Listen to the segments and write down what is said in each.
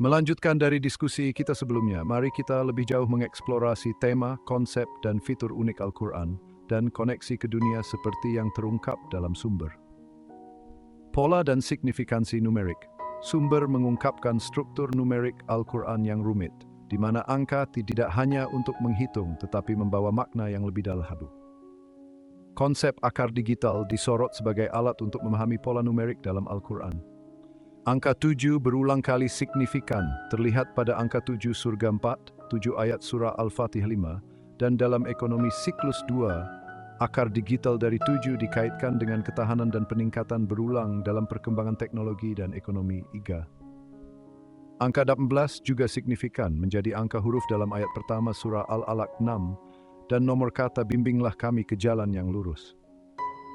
Melanjutkan dari diskusi kita sebelumnya, mari kita lebih jauh mengeksplorasi tema, konsep, dan fitur unik Al-Quran dan koneksi ke dunia seperti yang terungkap dalam sumber. Pola dan signifikansi numerik. Sumber mengungkapkan struktur numerik Al-Quran yang rumit, di mana angka tidak hanya untuk menghitung tetapi membawa makna yang lebih dalam. Konsep akar digital disorot sebagai alat untuk memahami pola numerik dalam Al-Quran. Angka 7 berulang kali signifikan, terlihat pada angka 7 surga 4, 7 ayat surah Al-Fatih 5, dan dalam ekonomi siklus 2, akar digital dari 7 dikaitkan dengan ketahanan dan peningkatan berulang dalam perkembangan teknologi dan ekonomi IGA. Angka 18 juga signifikan menjadi angka huruf dalam ayat pertama surah Al-Alaq 6, dan nomor kata bimbinglah kami ke jalan yang lurus.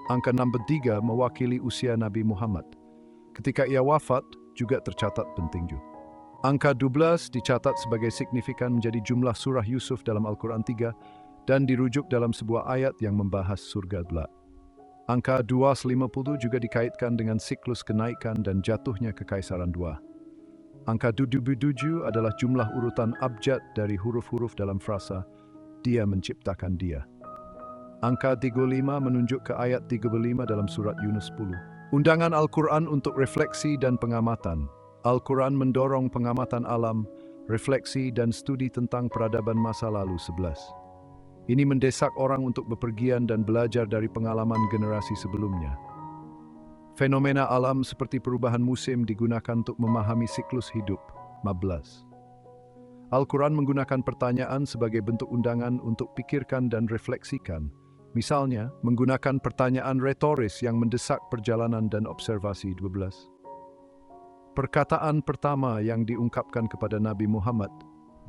Angka 63 mewakili usia Nabi Muhammad. Ketika ia wafat, juga tercatat penting juga. Angka 12 dicatat sebagai signifikan menjadi jumlah surah Yusuf dalam Al-Quran 3 dan dirujuk dalam sebuah ayat yang membahas surga belak. Angka 250 juga dikaitkan dengan siklus kenaikan dan jatuhnya kekaisaran 2. Angka 77 adalah jumlah urutan abjad dari huruf-huruf dalam frasa, dia menciptakan dia. Angka 35 menunjuk ke ayat 35 dalam surat Yunus 10. Undangan Al-Quran untuk refleksi dan pengamatan. Al-Quran mendorong pengamatan alam, refleksi dan studi tentang peradaban masa lalu 11. Ini mendesak orang untuk bepergian dan belajar dari pengalaman generasi sebelumnya. Fenomena alam seperti perubahan musim digunakan untuk memahami siklus hidup 15. Al-Quran menggunakan pertanyaan sebagai bentuk undangan untuk pikirkan dan refleksikan. Misalnya, menggunakan pertanyaan retoris yang mendesak perjalanan dan observasi 12. Perkataan pertama yang diungkapkan kepada Nabi Muhammad,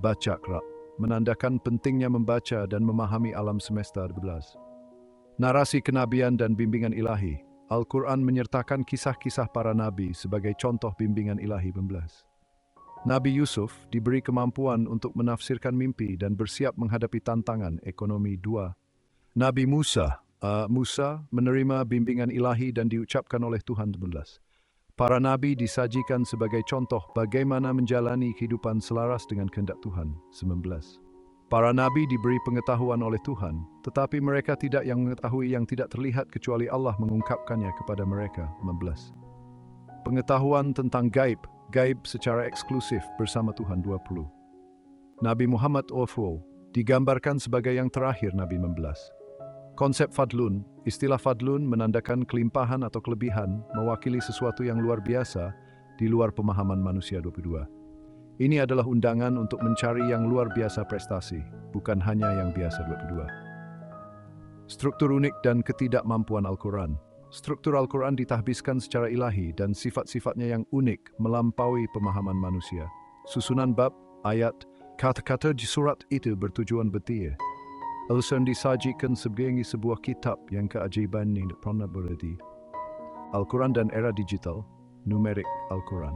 baca Qira, menandakan pentingnya membaca dan memahami alam semesta 12. Narasi kenabian dan bimbingan ilahi. Al-Quran menyertakan kisah-kisah para nabi sebagai contoh bimbingan ilahi 12. Nabi Yusuf diberi kemampuan untuk menafsirkan mimpi dan bersiap menghadapi tantangan ekonomi 2. Nabi Musa menerima bimbingan ilahi dan diucapkan oleh Tuhan 11. Para nabi disajikan sebagai contoh bagaimana menjalani kehidupan selaras dengan kehendak Tuhan 19. Para nabi diberi pengetahuan oleh Tuhan, tetapi mereka tidak yang mengetahui yang tidak terlihat kecuali Allah mengungkapkannya kepada mereka 15. Pengetahuan tentang gaib secara eksklusif bersama Tuhan 20. Nabi Muhammad digambarkan sebagai yang terakhir Nabi 16. Konsep fadlun, istilah fadlun menandakan kelimpahan atau kelebihan, mewakili sesuatu yang luar biasa di luar pemahaman manusia 22. Ini adalah undangan untuk mencari yang luar biasa prestasi, bukan hanya yang biasa 22. Struktur unik dan ketidakmampuan Al-Quran. Struktur Al-Quran ditahbiskan secara ilahi dan sifat-sifatnya yang unik melampaui pemahaman manusia. Susunan bab, ayat, kata-kata di surat itu bertujuan betir. Al-Quran disajikan sebagai sebuah kitab yang keajaiban yang tidak pernah berhenti. Al-Quran dan era digital, numerik Al-Quran.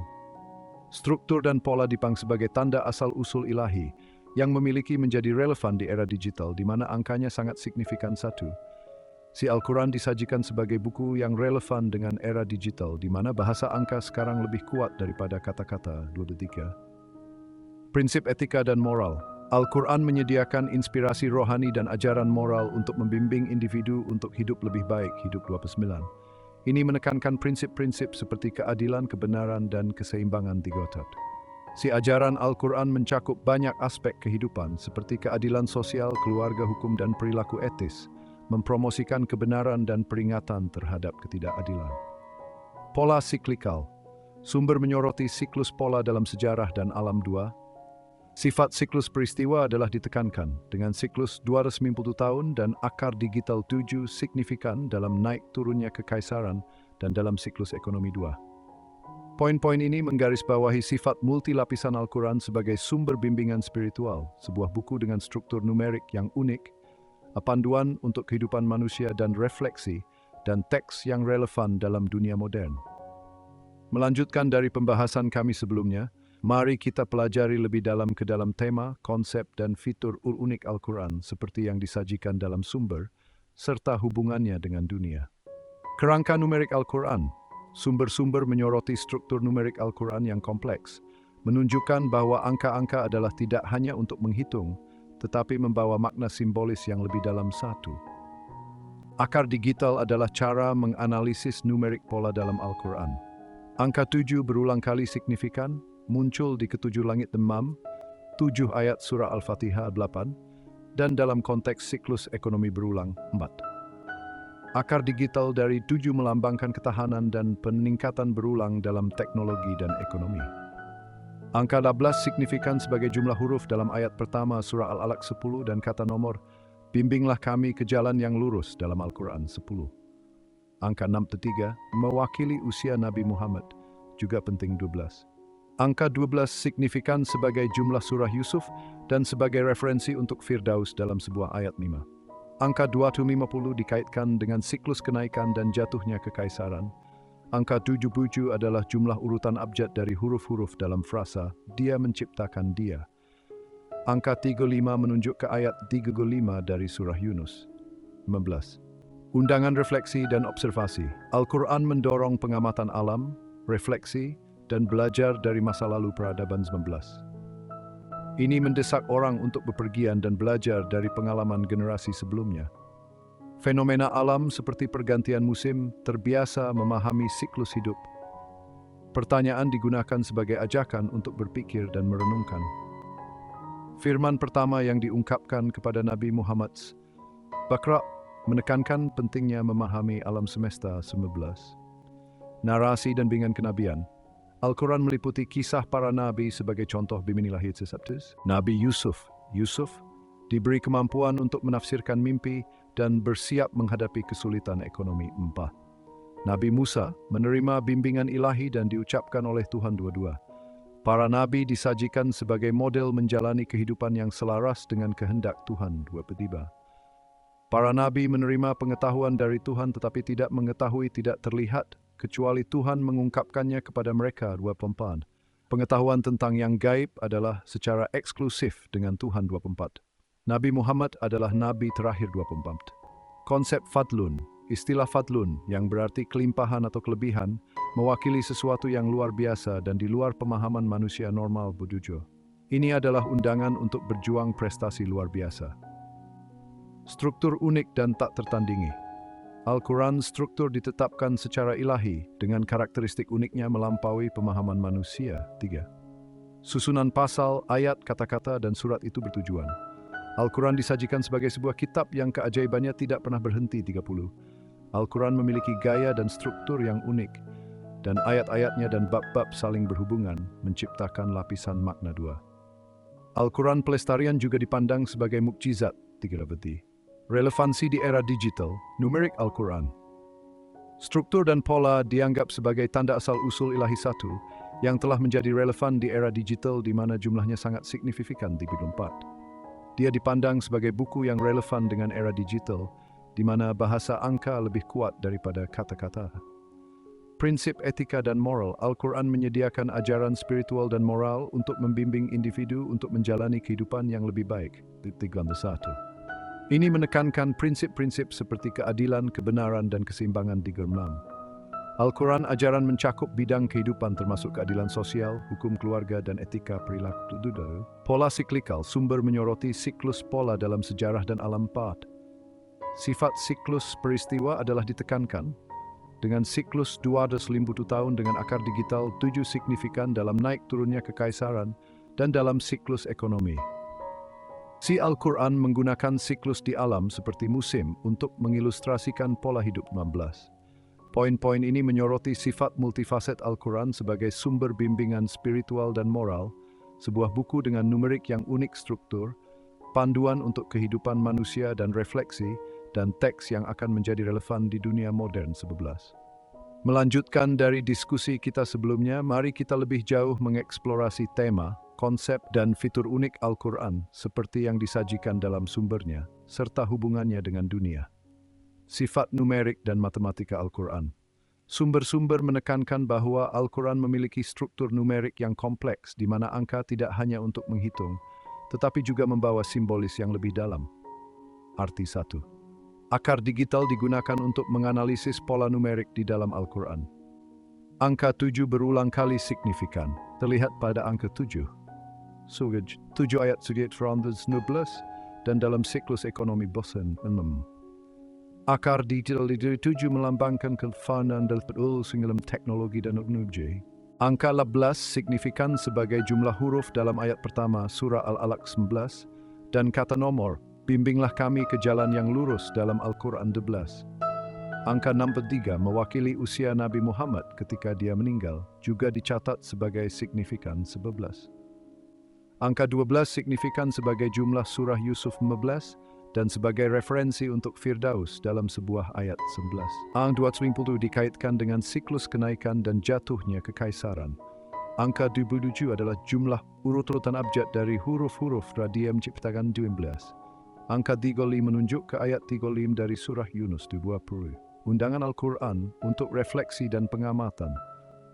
Struktur dan pola dipang sebagai tanda asal-usul ilahi yang memiliki menjadi relevan di era digital di mana angkanya sangat signifikan 1. Si Al-Quran disajikan sebagai buku yang relevan dengan era digital di mana bahasa angka sekarang lebih kuat daripada kata-kata 23. Prinsip etika dan moral. Al-Quran menyediakan inspirasi rohani dan ajaran moral untuk membimbing individu untuk hidup lebih baik, hidup 29. Ini menekankan prinsip-prinsip seperti keadilan, kebenaran, dan keseimbangan 3. Si ajaran Al-Quran mencakup banyak aspek kehidupan seperti keadilan sosial, keluarga, hukum, dan perilaku etis, mempromosikan kebenaran dan peringatan terhadap ketidakadilan. Pola siklikal. Sumber menyoroti siklus pola dalam sejarah dan alam 2. Sifat siklus peristiwa adalah ditekankan dengan siklus 250 tahun dan akar digital 7 signifikan dalam naik turunnya kekaisaran dan dalam siklus ekonomi 2. Poin-poin ini menggarisbawahi sifat multilapisan Al-Quran sebagai sumber bimbingan spiritual, sebuah buku dengan struktur numerik yang unik, panduan untuk kehidupan manusia dan refleksi, dan teks yang relevan dalam dunia modern. Melanjutkan dari pembahasan kami sebelumnya, mari kita pelajari lebih dalam ke dalam tema, konsep, dan fitur unik Al-Quran seperti yang disajikan dalam sumber, serta hubungannya dengan dunia. Kerangka numerik Al-Quran. Sumber-sumber menyoroti struktur numerik Al-Quran yang kompleks. menunjukkan bahwa angka-angka adalah tidak hanya untuk menghitung, tetapi membawa makna simbolis yang lebih dalam satu. Akar digital adalah cara menganalisis numerik pola dalam Al-Quran. Angka 7 berulang kali signifikan, muncul di ketujuh langit demam, 7 ayat surah Al-Fatihah 8, dan dalam konteks siklus ekonomi berulang 4. Akar digital dari 7 melambangkan ketahanan dan peningkatan berulang dalam teknologi dan ekonomi. Angka 12 signifikan sebagai jumlah huruf dalam ayat pertama surah Al-Alaq 10 dan kata nomor, bimbinglah kami ke jalan yang lurus dalam Al-Quran 10. Angka 63 mewakili usia Nabi Muhammad, juga penting 12. Angka 12 signifikan sebagai jumlah surah Yusuf dan sebagai referensi untuk Firdaus dalam sebuah ayat 5. Angka 250 dikaitkan dengan siklus kenaikan dan jatuhnya kekaisaran. Angka 77 adalah jumlah urutan abjad dari huruf-huruf dalam frasa, dia menciptakan dia. Angka 35 menunjuk ke ayat 35 dari surah Yunus. 15. Undangan refleksi dan observasi. Al-Quran mendorong pengamatan alam, refleksi, dan belajar dari masa lalu peradaban 19. Ini mendesak orang untuk bepergian dan belajar dari pengalaman generasi sebelumnya. Fenomena alam seperti pergantian musim terbiasa memahami siklus hidup. Pertanyaan digunakan sebagai ajakan untuk berpikir dan merenungkan. Firman pertama yang diungkapkan kepada Nabi Muhammad, Baqarah, menekankan pentingnya memahami alam semesta 19. Narasi dan bimbingan kenabian. Al-Quran meliputi kisah para nabi sebagai contoh bimbingan ilahi tersebut. Nabi Yusuf diberi kemampuan untuk menafsirkan mimpi dan bersiap menghadapi kesulitan ekonomi 4. Nabi Musa menerima bimbingan ilahi dan diucapkan oleh Tuhan 22. Para nabi disajikan sebagai model menjalani kehidupan yang selaras dengan kehendak Tuhan 23. Para nabi menerima pengetahuan dari Tuhan tetapi tidak mengetahui tidak terlihat, kecuali Tuhan mengungkapkannya kepada mereka 24. Pengetahuan tentang yang gaib adalah secara eksklusif dengan Tuhan 24. Nabi Muhammad adalah Nabi terakhir 24. Konsep fadlun, istilah fadlun yang berarti kelimpahan atau kelebihan, mewakili sesuatu yang luar biasa dan di luar pemahaman manusia normal budujo. Ini adalah undangan untuk berjuang prestasi luar biasa. Struktur unik dan tak tertandingi. Al-Quran struktur ditetapkan secara ilahi dengan karakteristik uniknya melampaui pemahaman manusia. 3. Susunan pasal, ayat, kata-kata, dan surat itu bertujuan. Al-Quran disajikan sebagai sebuah kitab yang keajaibannya tidak pernah berhenti. 30. Al-Quran memiliki gaya dan struktur yang unik, dan ayat-ayatnya dan bab-bab saling berhubungan, menciptakan lapisan makna 2. Al-Quran pelestarian juga dipandang sebagai mukjizat. 3. Relevansi di era digital, numerik Al-Quran. Struktur dan pola dianggap sebagai tanda asal-usul ilahi satu yang telah menjadi relevan di era digital di mana jumlahnya sangat signifikan 34. Dia dipandang sebagai buku yang relevan dengan era digital di mana bahasa angka lebih kuat daripada kata-kata. Prinsip etika dan moral, Al-Quran menyediakan ajaran spiritual dan moral untuk membimbing individu untuk menjalani kehidupan yang lebih baik. 31. Ini menekankan prinsip-prinsip seperti keadilan, kebenaran, dan keseimbangan di Al-Quran. Al-Quran ajaran mencakup bidang kehidupan termasuk keadilan sosial, hukum keluarga, dan etika perilaku. Pola siklikal, sumber menyoroti siklus pola dalam sejarah dan alam 4. Sifat siklus peristiwa adalah ditekankan dengan siklus 250 tahun dengan akar digital 7 signifikan dalam naik turunnya kekaisaran dan dalam siklus ekonomi. Al-Quran menggunakan siklus di alam seperti musim untuk mengilustrasikan pola hidup 16. Poin-poin ini menyoroti sifat multifaset Al-Quran sebagai sumber bimbingan spiritual dan moral, sebuah buku dengan numerik yang unik struktur, panduan untuk kehidupan manusia dan refleksi, dan teks yang akan menjadi relevan di dunia modern 11. Melanjutkan dari diskusi kita sebelumnya, mari kita lebih jauh mengeksplorasi tema, konsep, dan fitur unik Al-Quran seperti yang disajikan dalam sumbernya, serta hubungannya dengan dunia. Sifat numerik dan matematika Al-Quran. Sumber-sumber menekankan bahwa Al-Quran memiliki struktur numerik yang kompleks di mana angka tidak hanya untuk menghitung, tetapi juga membawa simbolis yang lebih dalam. Arti 1. Akar digital digunakan untuk menganalisis pola numerik di dalam Al-Quran. Angka 7 berulang kali signifikan. terlihat pada angka 7. Surah 7 ayat 19 dan dalam siklus ekonomi bosan 6. Akar digital dari 7 melambangkan kefanan dan betul dalam teknologi dan teknologi. Angka 11 signifikan sebagai jumlah huruf dalam ayat pertama surah Al-Alaq 19 dan kata nomor, bimbinglah kami ke jalan yang lurus dalam Al-Quran 12. Angka nombor 3 mewakili usia Nabi Muhammad ketika dia meninggal, juga dicatat sebagai signifikan 11. Angka 12 signifikan sebagai jumlah surah Yusuf 15 dan sebagai referensi untuk Firdaus dalam sebuah ayat 11. Angka 250 dikaitkan dengan siklus kenaikan dan jatuhnya kekaisaran. Angka 27 adalah jumlah urut-urutan abjad dari huruf-huruf Radiem ciptakan 12. Angka 35 menunjuk ke ayat 35 dari surah Yunus 20. Undangan Al-Quran untuk refleksi dan pengamatan.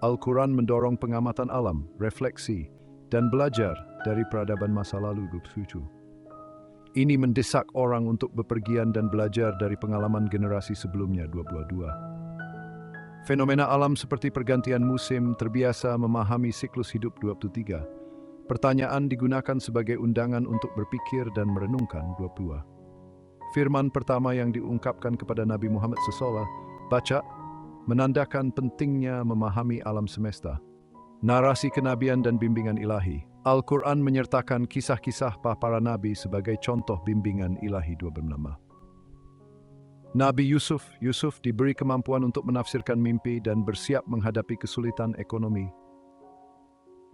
Al-Quran mendorong pengamatan alam, refleksi, dan belajar dari peradaban masa lalu dan futur. Ini mendesak orang untuk bepergian dan belajar dari pengalaman generasi sebelumnya 2022. Fenomena alam seperti pergantian musim terbiasa memahami siklus hidup 23. Pertanyaan digunakan sebagai undangan untuk berpikir dan merenungkan 22. Firman pertama yang diungkapkan kepada Nabi Muhammad SAW, baca, menandakan pentingnya memahami alam semesta. Narasi kenabian dan bimbingan ilahi. Al-Quran menyertakan kisah-kisah para nabi sebagai contoh bimbingan ilahi 26. Nabi Yusuf diberi kemampuan untuk menafsirkan mimpi dan bersiap menghadapi kesulitan ekonomi.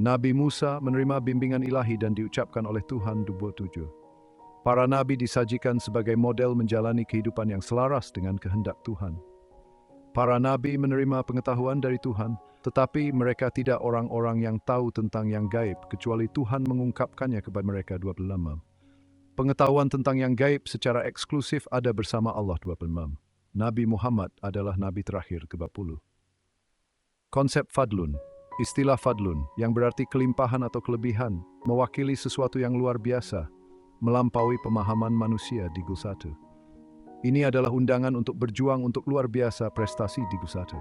Nabi Musa menerima bimbingan ilahi dan diucapkan oleh Tuhan 27. Para nabi disajikan sebagai model menjalani kehidupan yang selaras dengan kehendak Tuhan. Para nabi menerima pengetahuan dari Tuhan, tetapi mereka tidak orang-orang yang tahu tentang yang gaib, kecuali Tuhan mengungkapkannya kepada mereka 25. Pengetahuan tentang yang gaib secara eksklusif ada bersama Allah 25. Nabi Muhammad adalah nabi terakhir ke-20. Konsep fadlun. Istilah fadlun, yang berarti kelimpahan atau kelebihan, mewakili sesuatu yang luar biasa, melampaui pemahaman manusia di Q1. Ini adalah undangan untuk berjuang untuk luar biasa prestasi di Q1.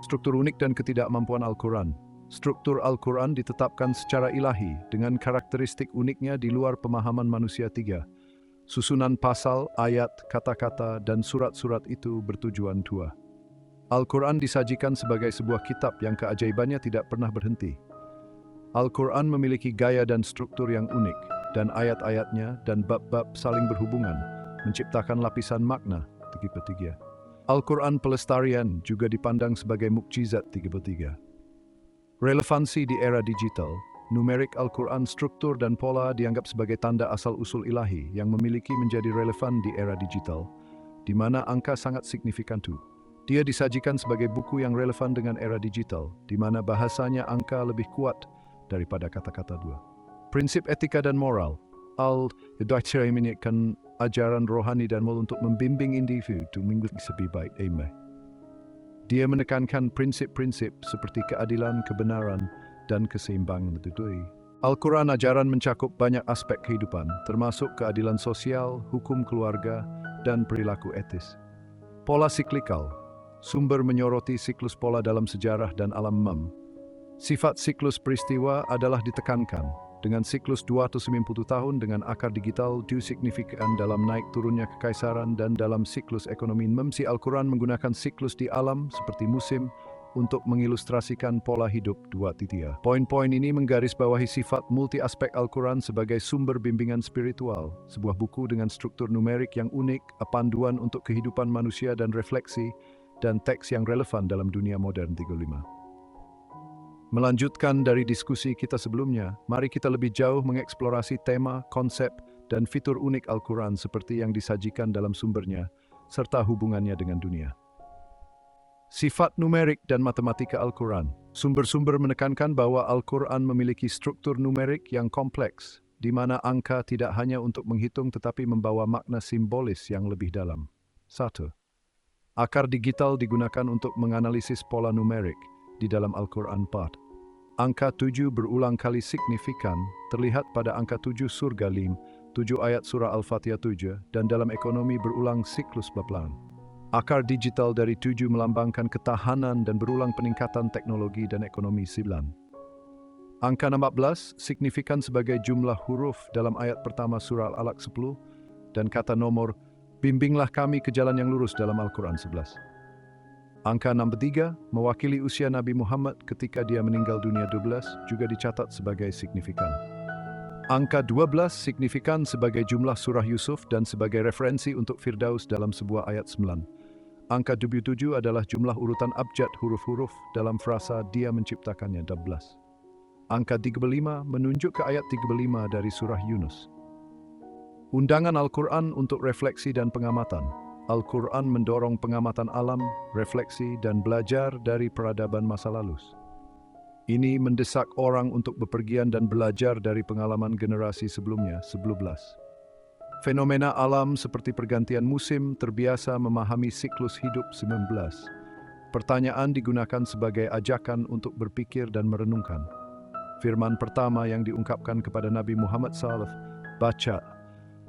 Struktur unik dan ketidakmampuan Al-Quran. Struktur Al-Quran ditetapkan secara ilahi dengan karakteristik uniknya di luar pemahaman manusia 3. Susunan pasal, ayat, kata-kata, dan surat-surat itu bertujuan 2. Al-Quran disajikan sebagai sebuah kitab yang keajaibannya tidak pernah berhenti. Al-Quran memiliki gaya dan struktur yang unik, dan ayat-ayatnya dan bab-bab saling berhubungan, menciptakan lapisan makna 33. Al-Quran pelestarian juga dipandang sebagai mukjizat 33. Relevansi di era digital, numerik Al-Quran struktur dan pola dianggap sebagai tanda asal-usul ilahi yang memiliki menjadi relevan di era digital, di mana angka sangat signifikan tuh. Dia disajikan sebagai buku yang relevan dengan era digital, di mana bahasanya angka lebih kuat daripada kata-kata 2. Prinsip etika dan moral. Al-Hidayah menyebutkan ajaran rohani dan moral untuk membimbing individu menjadi lebih baik. Dia menekankan prinsip-prinsip seperti keadilan, kebenaran, dan keseimbangan. Al-Quran ajaran mencakup banyak aspek kehidupan, termasuk keadilan sosial, hukum keluarga, dan perilaku etis. Pola siklikal. Sumber menyoroti siklus pola dalam sejarah dan alam Sifat siklus peristiwa adalah ditekankan. Dengan siklus 290 tahun dengan akar digital signifikan dalam naik turunnya kekaisaran dan dalam siklus ekonomi Al-Quran menggunakan siklus di alam seperti musim untuk mengilustrasikan pola hidup 2. Poin-poin ini menggarisbawahi sifat multi-aspek Al-Quran sebagai sumber bimbingan spiritual, sebuah buku dengan struktur numerik yang unik, panduan untuk kehidupan manusia dan refleksi, dan teks yang relevan dalam dunia modern 35. Melanjutkan dari diskusi kita sebelumnya, mari kita lebih jauh mengeksplorasi tema, konsep, dan fitur unik Al-Quran seperti yang disajikan dalam sumbernya, serta hubungannya dengan dunia. Sifat numerik dan matematika Al-Quran. Sumber-sumber menekankan bahwa Al-Quran memiliki struktur numerik yang kompleks, di mana angka tidak hanya untuk menghitung tetapi membawa makna simbolis yang lebih dalam. 1. Akar digital digunakan untuk menganalisis pola numerik di dalam Al-Quran 4. Angka 7 berulang kali signifikan, terlihat pada angka 7 surga 7 ayat surah Al-Fatihah 7, dan dalam ekonomi berulang siklus bablan. Akar digital dari 7 melambangkan ketahanan dan berulang peningkatan teknologi dan ekonomi 9. Angka 14 signifikan sebagai jumlah huruf dalam ayat pertama surah Al-Alaq 10 dan kata nomor, bimbinglah kami ke jalan yang lurus dalam Al-Quran 11. Angka 63 mewakili usia Nabi Muhammad ketika dia meninggal dunia 12 juga dicatat sebagai signifikan. Angka 12 signifikan sebagai jumlah surah Yusuf dan sebagai referensi untuk Firdaus dalam sebuah ayat 9. Angka 27 adalah jumlah urutan abjad huruf-huruf dalam frasa dia menciptakannya 12. Angka 35 menunjuk ke ayat 35 dari surah Yunus. Undangan Al-Quran untuk refleksi dan pengamatan. Al-Quran mendorong pengamatan alam, refleksi, dan belajar dari peradaban masa lalu. Ini mendesak orang untuk bepergian dan belajar dari pengalaman generasi sebelumnya, 11. Fenomena alam seperti pergantian musim terbiasa memahami siklus hidup 19. Pertanyaan digunakan sebagai ajakan untuk berpikir dan merenungkan. Firman pertama yang diungkapkan kepada Nabi Muhammad SAW, baca,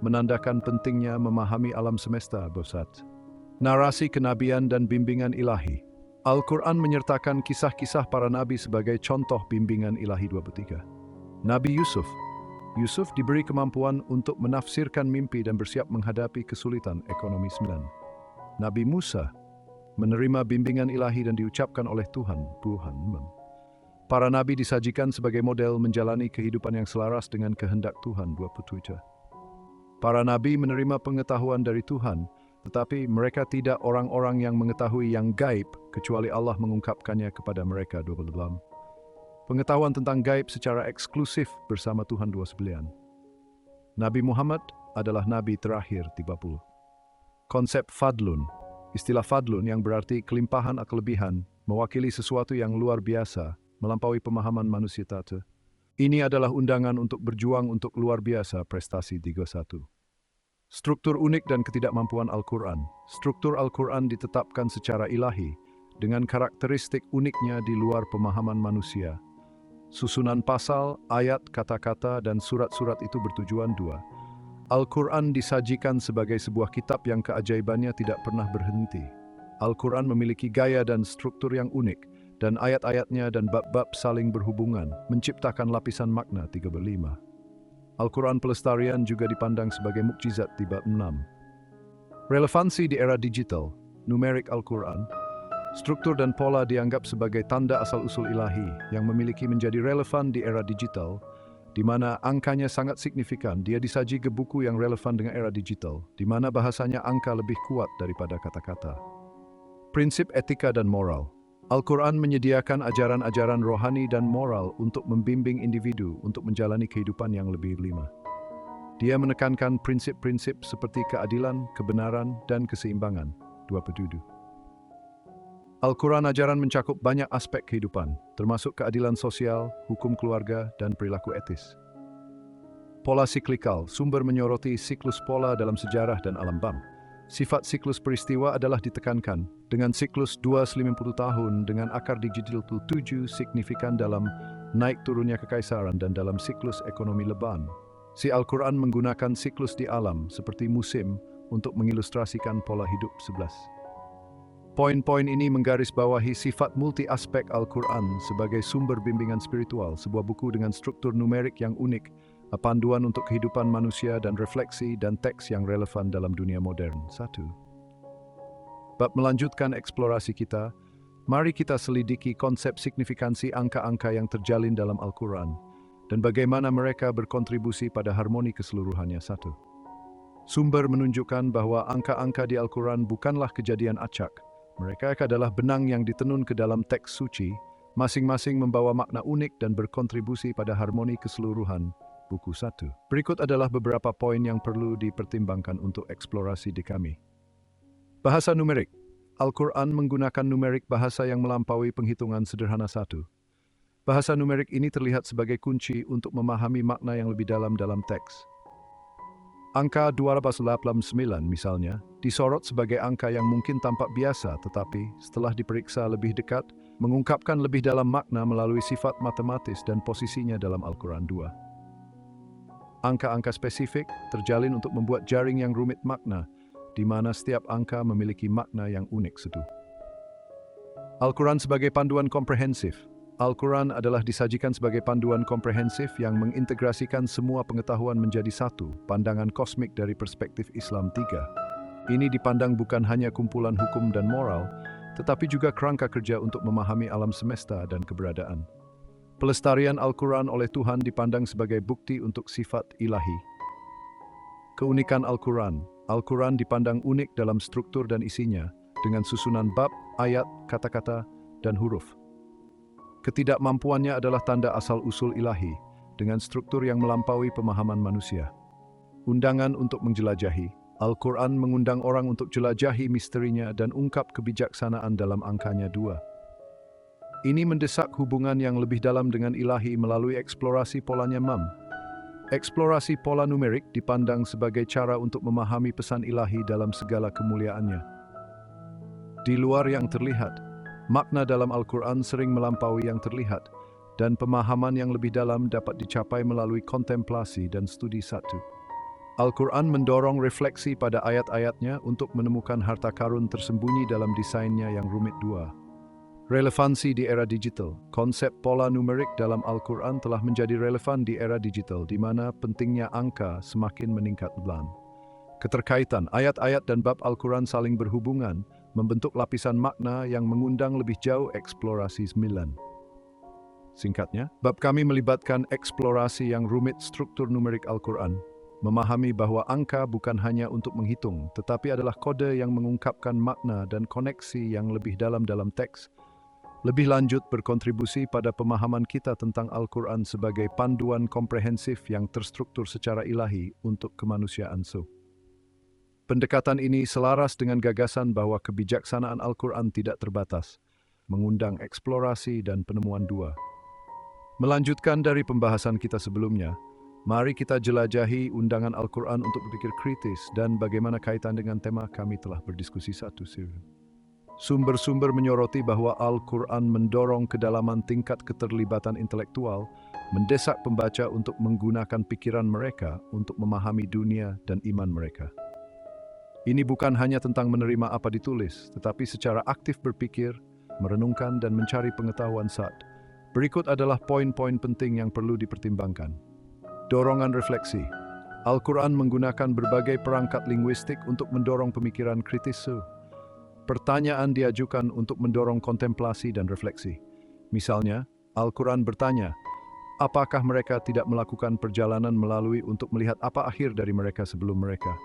menandakan pentingnya memahami alam semesta, bosat. Narasi kenabian dan bimbingan ilahi. Al-Quran menyertakan kisah-kisah para nabi sebagai contoh bimbingan ilahi 23. Nabi Yusuf diberi kemampuan untuk menafsirkan mimpi dan bersiap menghadapi kesulitan ekonomi 9. Nabi Musa menerima bimbingan ilahi dan diucapkan oleh Tuhan. Para nabi disajikan sebagai model menjalani kehidupan yang selaras dengan kehendak Tuhan, 27. Para nabi menerima pengetahuan dari Tuhan, tetapi mereka tidak orang-orang yang mengetahui yang gaib, kecuali Allah mengungkapkannya kepada mereka, 28. Pengetahuan tentang gaib secara eksklusif bersama Tuhan, 29. Nabi Muhammad adalah nabi terakhir, 30. Konsep fadlun, istilah fadlun yang berarti kelimpahan atau kelebihan, mewakili sesuatu yang luar biasa, melampaui pemahaman manusia tata. Ini adalah undangan untuk berjuang untuk luar biasa prestasi 31. Struktur unik dan ketidakmampuan Al-Quran. Struktur Al-Quran ditetapkan secara ilahi dengan karakteristik uniknya di luar pemahaman manusia. Susunan pasal, ayat, kata-kata, dan surat-surat itu bertujuan dua. Al-Quran disajikan sebagai sebuah kitab yang keajaibannya tidak pernah berhenti. Al-Quran memiliki gaya dan struktur yang unik, dan ayat-ayatnya dan bab-bab saling berhubungan, menciptakan lapisan makna 35. Al-Quran pelestarian juga dipandang sebagai mukjizat di bab 6. Relevansi di era digital, numerik Al-Quran, struktur dan pola dianggap sebagai tanda asal-usul ilahi yang memiliki menjadi relevan di era digital, di mana angkanya sangat signifikan. Dia disaji ke buku yang relevan dengan era digital, di mana bahasanya angka lebih kuat daripada kata-kata. Prinsip etika dan moral. Al-Quran menyediakan ajaran-ajaran rohani dan moral untuk membimbing individu untuk menjalani kehidupan yang lebih lima. Dia menekankan prinsip-prinsip seperti keadilan, kebenaran, dan keseimbangan. 27. Al-Quran ajaran mencakup banyak aspek kehidupan, termasuk keadilan sosial, hukum keluarga, dan perilaku etis. Pola siklikal, sumber menyoroti siklus pola dalam sejarah dan alam bam. Sifat siklus peristiwa adalah ditekankan dengan siklus 250 tahun dengan akar digital 7 signifikan dalam naik turunnya kekaisaran dan dalam siklus ekonomi leban. Si Al-Quran menggunakan siklus di alam seperti musim untuk mengilustrasikan pola hidup 11. Poin-poin ini menggarisbawahi sifat multi-aspek Al-Quran sebagai sumber bimbingan spiritual, sebuah buku dengan struktur numerik yang unik, panduan untuk kehidupan manusia dan refleksi dan teks yang relevan dalam dunia modern. 1. Bab melanjutkan eksplorasi kita, mari kita selidiki konsep signifikansi angka-angka yang terjalin dalam Al-Quran dan bagaimana mereka berkontribusi pada harmoni keseluruhannya. 1. Sumber menunjukkan bahwa angka-angka di Al-Quran bukanlah kejadian acak. Mereka adalah benang yang ditenun ke dalam teks suci, masing-masing membawa makna unik dan berkontribusi pada harmoni keseluruhan. Buku 1. Berikut adalah beberapa poin yang perlu dipertimbangkan untuk eksplorasi di kami. Bahasa numerik. Al-Quran menggunakan numerik bahasa yang melampaui penghitungan sederhana 1. Bahasa numerik ini terlihat sebagai kunci untuk memahami makna yang lebih dalam teks. Angka 289 misalnya, disorot sebagai angka yang mungkin tampak biasa, tetapi setelah diperiksa lebih dekat, mengungkapkan lebih dalam makna melalui sifat matematis dan posisinya dalam Al-Quran 2. Angka-angka spesifik terjalin untuk membuat jaring yang rumit makna, di mana setiap angka memiliki makna yang unik. 1. Al-Quran sebagai panduan komprehensif. Al-Quran adalah disajikan sebagai panduan komprehensif yang mengintegrasikan semua pengetahuan menjadi satu, pandangan kosmik dari perspektif Islam 3. Ini dipandang bukan hanya kumpulan hukum dan moral, tetapi juga kerangka kerja untuk memahami alam semesta dan keberadaan. Pelestarian Al-Quran oleh Tuhan dipandang sebagai bukti untuk sifat ilahi. Keunikan Al-Quran. Al-Quran dipandang unik dalam struktur dan isinya, dengan susunan bab, ayat, kata-kata, dan huruf. Ketidakmampuannya adalah tanda asal-usul ilahi, dengan struktur yang melampaui pemahaman manusia. Undangan untuk menjelajahi. Al-Quran mengundang orang untuk jelajahi misterinya dan ungkap kebijaksanaan dalam angkanya 2. Ini mendesak hubungan yang lebih dalam dengan ilahi melalui eksplorasi polanya MAM. Eksplorasi pola numerik dipandang sebagai cara untuk memahami pesan ilahi dalam segala kemuliaannya. Di luar yang terlihat, makna dalam Al-Quran sering melampaui yang terlihat, dan pemahaman yang lebih dalam dapat dicapai melalui kontemplasi dan studi satu. Al-Quran mendorong refleksi pada ayat-ayatnya untuk menemukan harta karun tersembunyi dalam desainnya yang rumit 2. Relevansi di era digital. Konsep pola numerik dalam Al-Quran telah menjadi relevan di era digital, di mana pentingnya angka semakin meningkat. Keterkaitan ayat-ayat dan bab Al-Quran saling berhubungan, membentuk lapisan makna yang mengundang lebih jauh eksplorasi 9. Singkatnya, bab kami melibatkan eksplorasi yang rumit struktur numerik Al-Quran, memahami bahwa angka bukan hanya untuk menghitung, tetapi adalah kode yang mengungkapkan makna dan koneksi yang lebih dalam teks. Lebih lanjut berkontribusi pada pemahaman kita tentang Al-Quran sebagai panduan komprehensif yang terstruktur secara ilahi untuk kemanusiaan. Pendekatan ini selaras dengan gagasan bahwa kebijaksanaan Al-Quran tidak terbatas, mengundang eksplorasi dan penemuan 2. Melanjutkan dari pembahasan kita sebelumnya, mari kita jelajahi undangan Al-Quran untuk berpikir kritis dan bagaimana kaitan dengan tema kami telah berdiskusi satu. Sumber-sumber menyoroti bahwa Al-Quran mendorong kedalaman tingkat keterlibatan intelektual, mendesak pembaca untuk menggunakan pikiran mereka untuk memahami dunia dan iman mereka. Ini bukan hanya tentang menerima apa ditulis, tetapi secara aktif berpikir, merenungkan dan mencari pengetahuan saat. Berikut adalah poin-poin penting yang perlu dipertimbangkan. Dorongan refleksi. Al-Quran menggunakan berbagai perangkat linguistik untuk mendorong pemikiran kritis. Pertanyaan diajukan untuk mendorong kontemplasi dan refleksi. Misalnya, Al-Quran bertanya, apakah mereka tidak melakukan perjalanan melalui untuk melihat apa akhir dari mereka sebelum mereka?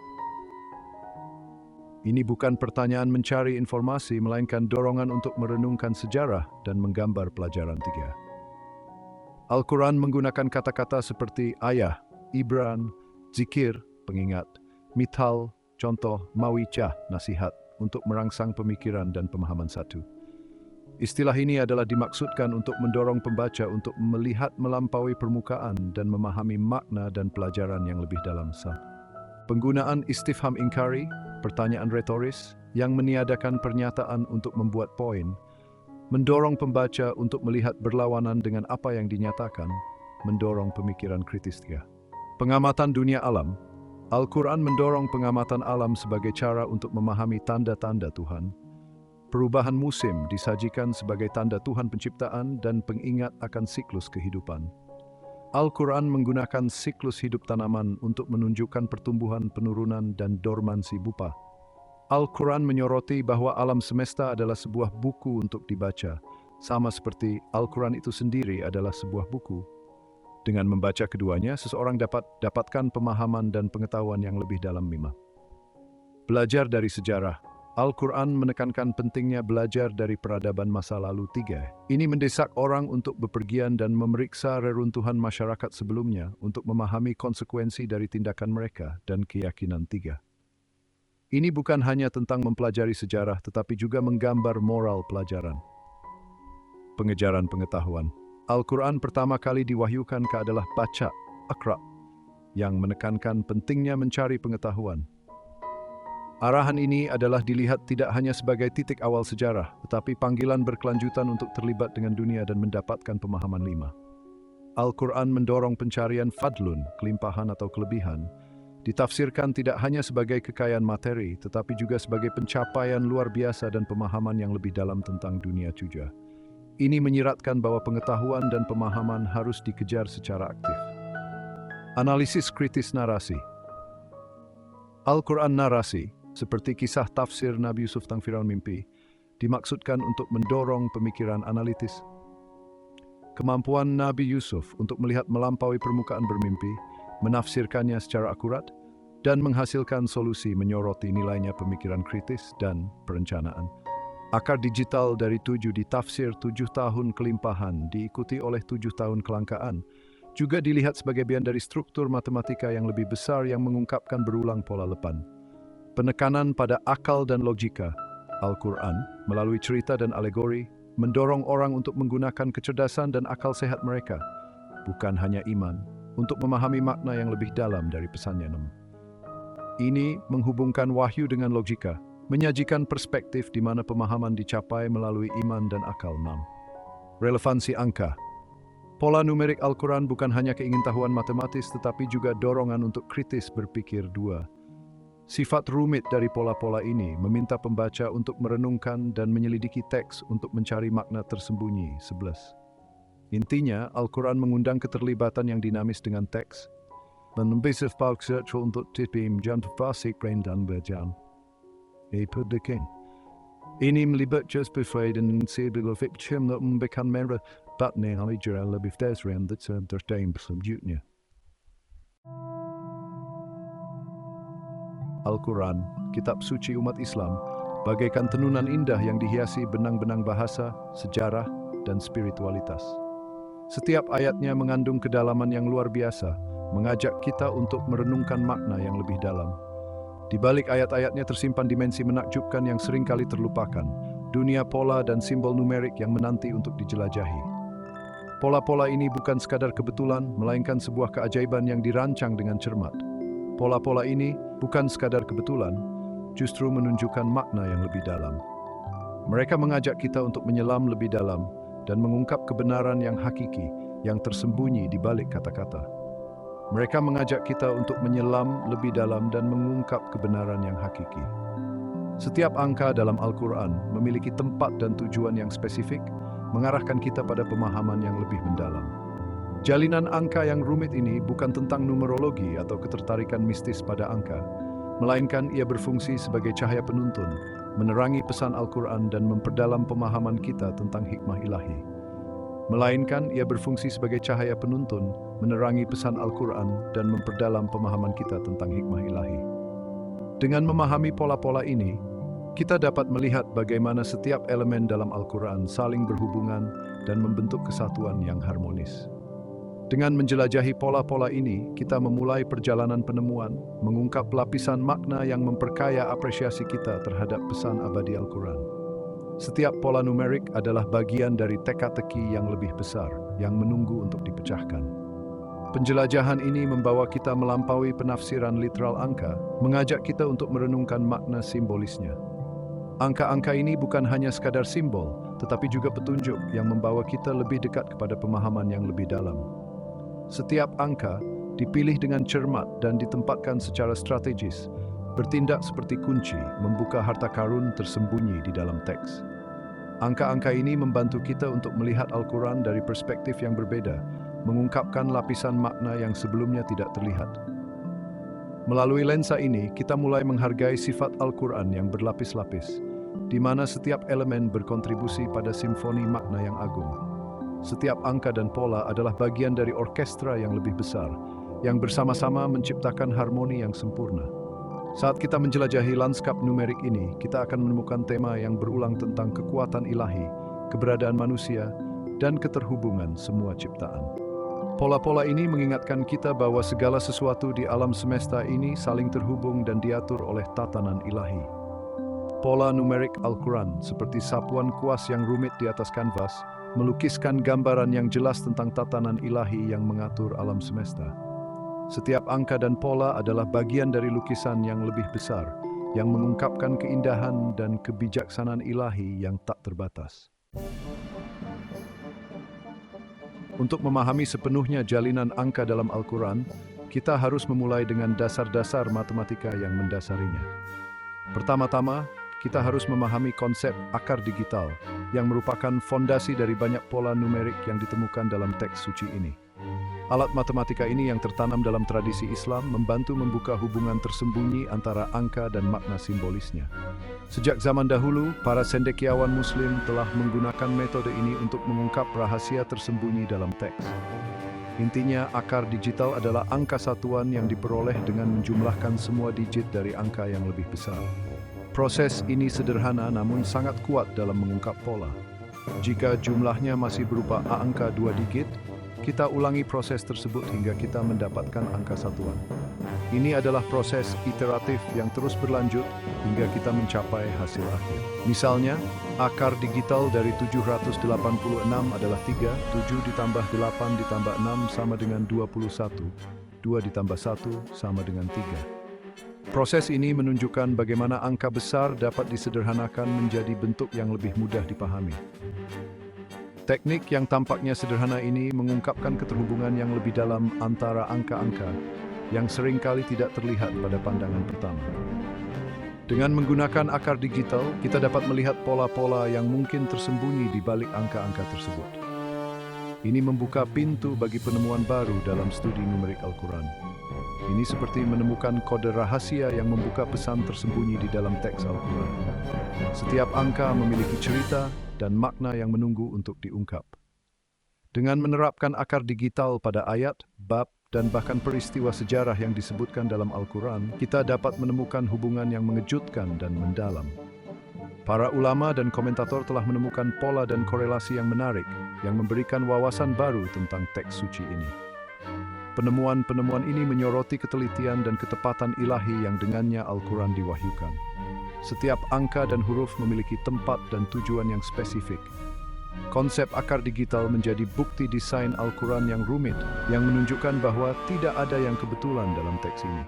Ini bukan pertanyaan mencari informasi, melainkan dorongan untuk merenungkan sejarah dan menggambar pelajaran 3. Al-Quran menggunakan kata-kata seperti ayah, ibran, zikir, pengingat, mithal, contoh, mawicah, nasihat, untuk merangsang pemikiran dan pemahaman satu. Istilah ini adalah dimaksudkan untuk mendorong pembaca untuk melihat melampaui permukaan dan memahami makna dan pelajaran yang lebih dalam. Penggunaan istifham ingkari, pertanyaan retoris, yang meniadakan pernyataan untuk membuat poin, mendorong pembaca untuk melihat berlawanan dengan apa yang dinyatakan, mendorong pemikiran kritis. Pengamatan dunia alam. Al-Quran mendorong pengamatan alam sebagai cara untuk memahami tanda-tanda Tuhan. Perubahan musim disajikan sebagai tanda Tuhan penciptaan dan pengingat akan siklus kehidupan. Al-Quran menggunakan siklus hidup tanaman untuk menunjukkan pertumbuhan, penurunan, dan dormansi bupa. Al-Quran menyoroti bahwa alam semesta adalah sebuah buku untuk dibaca, sama seperti Al-Quran itu sendiri adalah sebuah buku. Dengan membaca keduanya, seseorang dapat dapatkan pemahaman dan pengetahuan yang lebih dalam. 5. Belajar dari sejarah. Al-Quran menekankan pentingnya belajar dari peradaban masa lalu. 3. Ini mendesak orang untuk bepergian dan memeriksa reruntuhan masyarakat sebelumnya untuk memahami konsekuensi dari tindakan mereka dan keyakinan. 3. Ini bukan hanya tentang mempelajari sejarah, tetapi juga menggambar moral pelajaran. Pengejaran pengetahuan. Al-Quran pertama kali diwahyukan adalah baca, Iqra, yang menekankan pentingnya mencari pengetahuan. Arahan ini adalah dilihat tidak hanya sebagai titik awal sejarah, tetapi panggilan berkelanjutan untuk terlibat dengan dunia dan mendapatkan pemahaman. 5. Al-Quran mendorong pencarian fadlun, kelimpahan atau kelebihan, ditafsirkan tidak hanya sebagai kekayaan materi, tetapi juga sebagai pencapaian luar biasa dan pemahaman yang lebih dalam tentang dunia juga. Ini menyiratkan bahwa pengetahuan dan pemahaman harus dikejar secara aktif. Analisis kritis narasi. Al-Quran narasi, seperti kisah tafsir Nabi Yusuf tentang Firaun mimpi, dimaksudkan untuk mendorong pemikiran analitis. Kemampuan Nabi Yusuf untuk melihat melampaui permukaan bermimpi, menafsirkannya secara akurat, dan menghasilkan solusi menyoroti nilainya pemikiran kritis dan perencanaan. Akar digital dari 7 ditafsir 7 tahun kelimpahan diikuti oleh 7 tahun kelangkaan, juga dilihat sebagai bagian dari struktur matematika yang lebih besar yang mengungkapkan berulang pola lepan. Penekanan pada akal dan logika, Al-Quran, melalui cerita dan alegori, mendorong orang untuk menggunakan kecerdasan dan akal sehat mereka, bukan hanya iman, untuk memahami makna yang lebih dalam dari pesannya. Ini menghubungkan wahyu dengan logika, menyajikan perspektif di mana pemahaman dicapai melalui iman dan akal. Relevansi angka. Pola numerik Al-Quran bukan hanya keingintahuan matematis tetapi juga dorongan untuk kritis berpikir. 2. Sifat rumit dari pola-pola ini meminta pembaca untuk merenungkan dan menyelidiki teks untuk mencari makna tersembunyi. 11. Intinya, Al-Quran mengundang keterlibatan yang dinamis dengan teks, menembus untuk tipim jangan fasik dan berjan. Ini melibatkan sesuai dengan sebuah fikir yang memberikan merah batnya alijar lebih dasar dan terdaim selanjutnya. Al-Quran, kitab suci umat Islam, bagaikan tenunan indah yang dihiasi benang-benang bahasa, sejarah, dan spiritualitas. Setiap ayatnya mengandung kedalaman yang luar biasa, mengajak kita untuk merenungkan makna yang lebih dalam. Di balik ayat-ayatnya tersimpan dimensi menakjubkan yang seringkali terlupakan, dunia pola dan simbol numerik yang menanti untuk dijelajahi. Pola-pola ini bukan sekadar kebetulan, melainkan sebuah keajaiban yang dirancang dengan cermat. Pola-pola ini bukan sekadar kebetulan, justru menunjukkan makna yang lebih dalam. Mereka mengajak kita untuk menyelam lebih dalam dan mengungkap kebenaran yang hakiki, yang tersembunyi di balik kata-kata. Mereka mengajak kita untuk menyelam lebih dalam dan mengungkap kebenaran yang hakiki. Setiap angka dalam Al-Quran memiliki tempat dan tujuan yang spesifik, mengarahkan kita pada pemahaman yang lebih mendalam. Jalinan angka yang rumit ini bukan tentang numerologi atau ketertarikan mistis pada angka, melainkan ia berfungsi sebagai cahaya penuntun, menerangi pesan Al-Quran dan memperdalam pemahaman kita tentang hikmah ilahi. Melainkan ia berfungsi sebagai cahaya penuntun, menerangi pesan Al-Quran dan memperdalam pemahaman kita tentang hikmah ilahi. Dengan memahami pola-pola ini, kita dapat melihat bagaimana setiap elemen dalam Al-Quran saling berhubungan dan membentuk kesatuan yang harmonis. Dengan menjelajahi pola-pola ini, kita memulai perjalanan penemuan, mengungkap lapisan makna yang memperkaya apresiasi kita terhadap pesan abadi Al-Quran. Setiap pola numerik adalah bagian dari teka-teki yang lebih besar, yang menunggu untuk dipecahkan. Penjelajahan ini membawa kita melampaui penafsiran literal angka, mengajak kita untuk merenungkan makna simbolisnya. Angka-angka ini bukan hanya sekadar simbol, tetapi juga petunjuk yang membawa kita lebih dekat kepada pemahaman yang lebih dalam. Setiap angka dipilih dengan cermat dan ditempatkan secara strategis, bertindak seperti kunci, membuka harta karun tersembunyi di dalam teks. Angka-angka ini membantu kita untuk melihat Al-Quran dari perspektif yang berbeda, mengungkapkan lapisan makna yang sebelumnya tidak terlihat. Melalui lensa ini, kita mulai menghargai sifat Al-Quran yang berlapis-lapis, di mana setiap elemen berkontribusi pada simfoni makna yang agung. Setiap angka dan pola adalah bagian dari orkestra yang lebih besar, yang bersama-sama menciptakan harmoni yang sempurna. Saat kita menjelajahi lanskap numerik ini, kita akan menemukan tema yang berulang tentang kekuatan ilahi, keberadaan manusia, dan keterhubungan semua ciptaan. Pola-pola ini mengingatkan kita bahwa segala sesuatu di alam semesta ini saling terhubung dan diatur oleh tatanan ilahi. Pola numerik Al-Quran, seperti sapuan kuas yang rumit di atas kanvas, melukiskan gambaran yang jelas tentang tatanan ilahi yang mengatur alam semesta. Setiap angka dan pola adalah bagian dari lukisan yang lebih besar, yang mengungkapkan keindahan dan kebijaksanaan ilahi yang tak terbatas. Untuk memahami sepenuhnya jalinan angka dalam Al-Quran, kita harus memulai dengan dasar-dasar matematika yang mendasarinya. Pertama-tama, kita harus memahami konsep akar digital yang merupakan fondasi dari banyak pola numerik yang ditemukan dalam teks suci ini. Alat matematika ini yang tertanam dalam tradisi Islam membantu membuka hubungan tersembunyi antara angka dan makna simbolisnya. Sejak zaman dahulu, para cendekiawan Muslim telah menggunakan metode ini untuk mengungkap rahasia tersembunyi dalam teks. Intinya, akar digital adalah angka satuan yang diperoleh dengan menjumlahkan semua digit dari angka yang lebih besar. Proses ini sederhana namun sangat kuat dalam mengungkap pola. Jika jumlahnya masih berupa angka 2 digit, kita ulangi proses tersebut hingga kita mendapatkan angka satuan. Ini adalah proses iteratif yang terus berlanjut hingga kita mencapai hasil akhir. Misalnya, akar digital dari 786 adalah 3, 7 ditambah 8 ditambah 6 sama dengan 21, 2 ditambah 1 sama dengan 3. Proses ini menunjukkan bagaimana angka besar dapat disederhanakan menjadi bentuk yang lebih mudah dipahami. Teknik yang tampaknya sederhana ini mengungkapkan keterhubungan yang lebih dalam antara angka-angka yang seringkali tidak terlihat pada pandangan pertama. Dengan menggunakan akar digital, kita dapat melihat pola-pola yang mungkin tersembunyi di balik angka-angka tersebut. Ini membuka pintu bagi penemuan baru dalam studi numerik Al-Quran. Ini seperti menemukan kode rahasia yang membuka pesan tersembunyi di dalam teks Al-Quran. Setiap angka memiliki cerita dan makna yang menunggu untuk diungkap. Dengan menerapkan akar digital pada ayat, bab, dan bahkan peristiwa sejarah yang disebutkan dalam Al-Quran, kita dapat menemukan hubungan yang mengejutkan dan mendalam. Para ulama dan komentator telah menemukan pola dan korelasi yang menarik, yang memberikan wawasan baru tentang teks suci ini. Penemuan-penemuan ini menyoroti ketelitian dan ketepatan ilahi yang dengannya Al-Quran diwahyukan. Setiap angka dan huruf memiliki tempat dan tujuan yang spesifik. Konsep akar digital menjadi bukti desain Al-Quran yang rumit, yang menunjukkan bahwa tidak ada yang kebetulan dalam teks ini.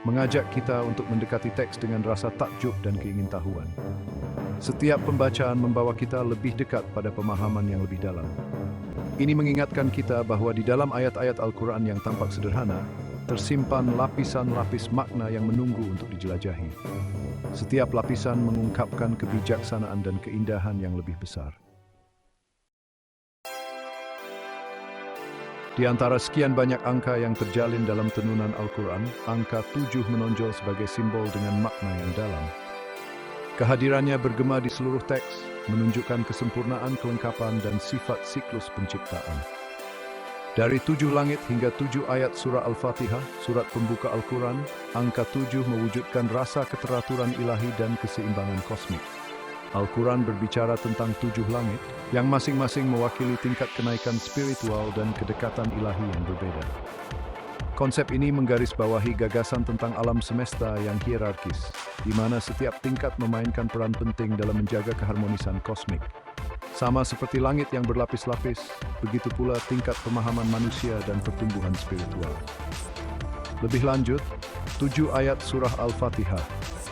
Mengajak kita untuk mendekati teks dengan rasa takjub dan keingintahuan. Setiap pembacaan membawa kita lebih dekat pada pemahaman yang lebih dalam. Ini mengingatkan kita bahwa di dalam ayat-ayat Al-Quran yang tampak sederhana, tersimpan lapisan-lapis makna yang menunggu untuk dijelajahi. Setiap lapisan mengungkapkan kebijaksanaan dan keindahan yang lebih besar. Di antara sekian banyak angka yang terjalin dalam tenunan Al-Quran, angka 7 menonjol sebagai simbol dengan makna yang dalam. Kehadirannya bergema di seluruh teks, menunjukkan kesempurnaan, kelengkapan, dan sifat siklus penciptaan. Dari 7 langit hingga 7 ayat surah Al-Fatihah, surat pembuka Al-Quran, angka 7 mewujudkan rasa keteraturan ilahi dan keseimbangan kosmik. Al-Quran berbicara tentang 7 langit, yang masing-masing mewakili tingkat kenaikan spiritual dan kedekatan ilahi yang berbeda. Konsep ini menggarisbawahi gagasan tentang alam semesta yang hierarkis, di mana setiap tingkat memainkan peran penting dalam menjaga keharmonisan kosmik. Sama seperti langit yang berlapis-lapis, begitu pula tingkat pemahaman manusia dan pertumbuhan spiritual. Lebih lanjut, 7 ayat surah Al-Fatihah,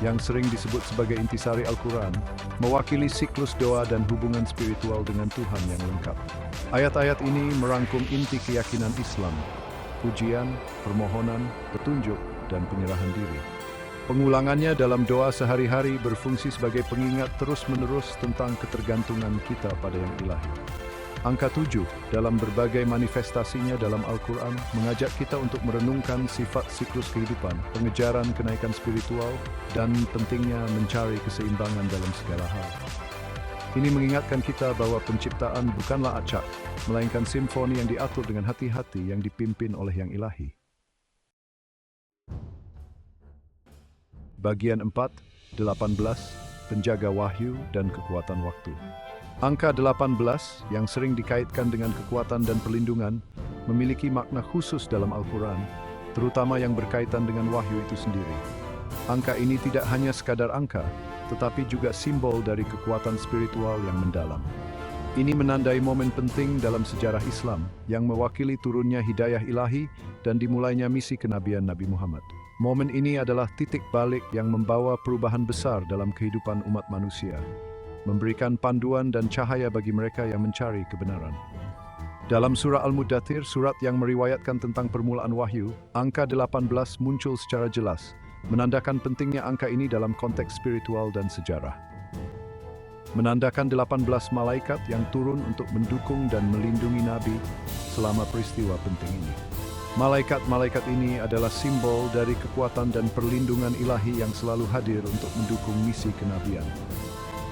yang sering disebut sebagai intisari Al-Quran, mewakili siklus doa dan hubungan spiritual dengan Tuhan yang lengkap. Ayat-ayat ini merangkum inti keyakinan Islam, pujian, permohonan, petunjuk, dan penyerahan diri. Pengulangannya dalam doa sehari-hari berfungsi sebagai pengingat terus-menerus tentang ketergantungan kita pada yang ilahi. Angka 7 dalam berbagai manifestasinya dalam Al-Quran mengajak kita untuk merenungkan sifat siklus kehidupan, pengejaran kenaikan spiritual, dan pentingnya mencari keseimbangan dalam segala hal. Ini mengingatkan kita bahwa penciptaan bukanlah acak, melainkan simfoni yang diatur dengan hati-hati yang dipimpin oleh yang ilahi. Bagian 4, 18, penjaga wahyu dan kekuatan waktu. Angka 18 yang sering dikaitkan dengan kekuatan dan perlindungan memiliki makna khusus dalam Al-Quran, terutama yang berkaitan dengan wahyu itu sendiri. Angka ini tidak hanya sekadar angka, tetapi juga simbol dari kekuatan spiritual yang mendalam. Ini menandai momen penting dalam sejarah Islam yang mewakili turunnya hidayah ilahi dan dimulainya misi kenabian Nabi Muhammad. Momen ini adalah titik balik yang membawa perubahan besar dalam kehidupan umat manusia, memberikan panduan dan cahaya bagi mereka yang mencari kebenaran. Dalam surah Al-Muddathir, surat yang meriwayatkan tentang permulaan wahyu, angka 18 muncul secara jelas, menandakan pentingnya angka ini dalam konteks spiritual dan sejarah. Menandakan 18 malaikat yang turun untuk mendukung dan melindungi Nabi selama peristiwa penting ini. Malaikat-malaikat ini adalah simbol dari kekuatan dan perlindungan ilahi yang selalu hadir untuk mendukung misi kenabian.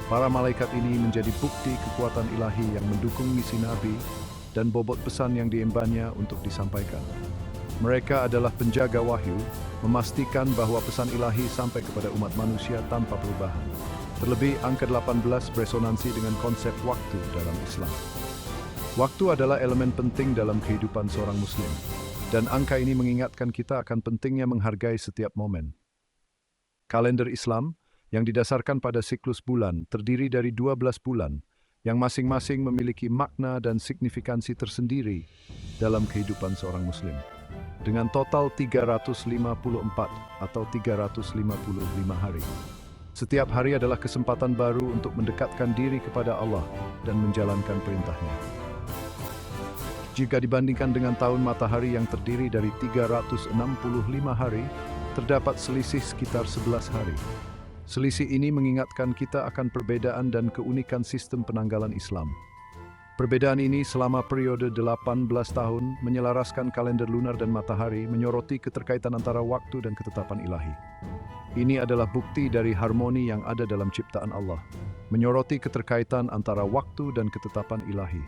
Para malaikat ini menjadi bukti kekuatan ilahi yang mendukung misi Nabi dan bobot pesan yang diembannya untuk disampaikan. Mereka adalah penjaga wahyu, memastikan bahwa pesan ilahi sampai kepada umat manusia tanpa perubahan. Terlebih, angka 18 beresonansi dengan konsep waktu dalam Islam. Waktu adalah elemen penting dalam kehidupan seorang Muslim, dan angka ini mengingatkan kita akan pentingnya menghargai setiap momen. Kalender Islam, yang didasarkan pada siklus bulan, terdiri dari 12 bulan, yang masing-masing memiliki makna dan signifikansi tersendiri dalam kehidupan seorang Muslim. Dengan total 354 atau 355 hari. Setiap hari adalah kesempatan baru untuk mendekatkan diri kepada Allah dan menjalankan perintahnya. Jika dibandingkan dengan tahun matahari yang terdiri dari 365 hari, terdapat selisih sekitar 11 hari. Selisih ini mengingatkan kita akan perbedaan dan keunikan sistem penanggalan Islam. Perbedaan ini selama periode 18 tahun menyelaraskan kalender lunar dan matahari, menyoroti keterkaitan antara waktu dan ketetapan ilahi. Ini adalah bukti dari harmoni yang ada dalam ciptaan Allah, menyoroti keterkaitan antara waktu dan ketetapan ilahi.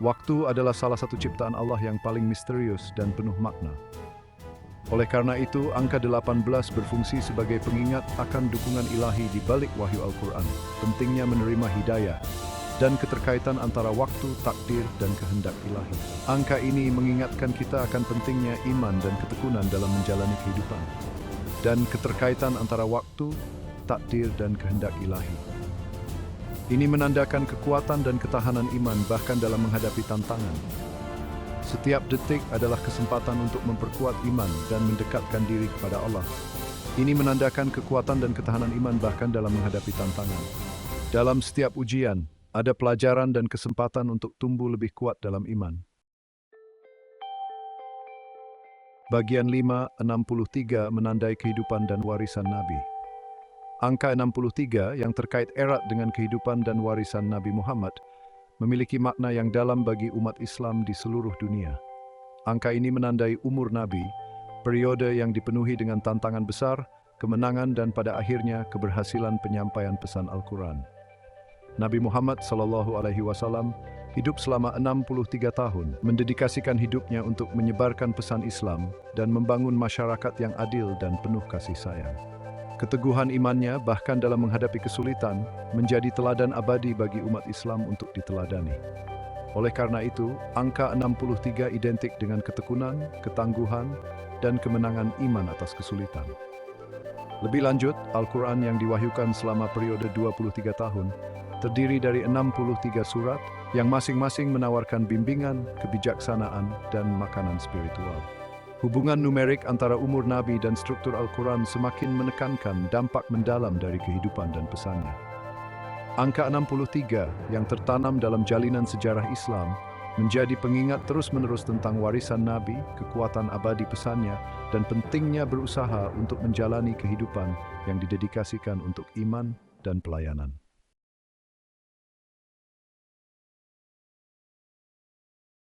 Waktu adalah salah satu ciptaan Allah yang paling misterius dan penuh makna. Oleh karena itu, angka 18 berfungsi sebagai pengingat akan dukungan ilahi di balik wahyu Al-Quran, pentingnya menerima hidayah, dan keterkaitan antara waktu, takdir, dan kehendak ilahi. Angka ini mengingatkan kita akan pentingnya iman dan ketekunan dalam menjalani kehidupan, dan keterkaitan antara waktu, takdir, dan kehendak ilahi. Ini menandakan kekuatan dan ketahanan iman bahkan dalam menghadapi tantangan. Setiap detik adalah kesempatan untuk memperkuat iman dan mendekatkan diri kepada Allah. Ini menandakan kekuatan dan ketahanan iman bahkan dalam menghadapi tantangan. Dalam setiap ujian, ada pelajaran dan kesempatan untuk tumbuh lebih kuat dalam iman. Bagian 5, 63 menandai kehidupan dan warisan Nabi. Angka 63 yang terkait erat dengan kehidupan dan warisan Nabi Muhammad memiliki makna yang dalam bagi umat Islam di seluruh dunia. Angka ini menandai umur Nabi, periode yang dipenuhi dengan tantangan besar, kemenangan dan pada akhirnya keberhasilan penyampaian pesan Al-Quran. Nabi Muhammad SAW hidup selama 63 tahun, mendedikasikan hidupnya untuk menyebarkan pesan Islam dan membangun masyarakat yang adil dan penuh kasih sayang. Keteguhan imannya bahkan dalam menghadapi kesulitan menjadi teladan abadi bagi umat Islam untuk diteladani. Oleh karena itu, angka 63 identik dengan ketekunan, ketangguhan, dan kemenangan iman atas kesulitan. Lebih lanjut, Al-Quran yang diwahyukan selama periode 23 tahun terdiri dari 63 surat yang masing-masing menawarkan bimbingan, kebijaksanaan, dan makanan spiritual. Hubungan numerik antara umur Nabi dan struktur Al-Quran semakin menekankan dampak mendalam dari kehidupan dan pesannya. Angka 63 yang tertanam dalam jalinan sejarah Islam menjadi pengingat terus-menerus tentang warisan Nabi, kekuatan abadi pesannya, dan pentingnya berusaha untuk menjalani kehidupan yang didedikasikan untuk iman dan pelayanan.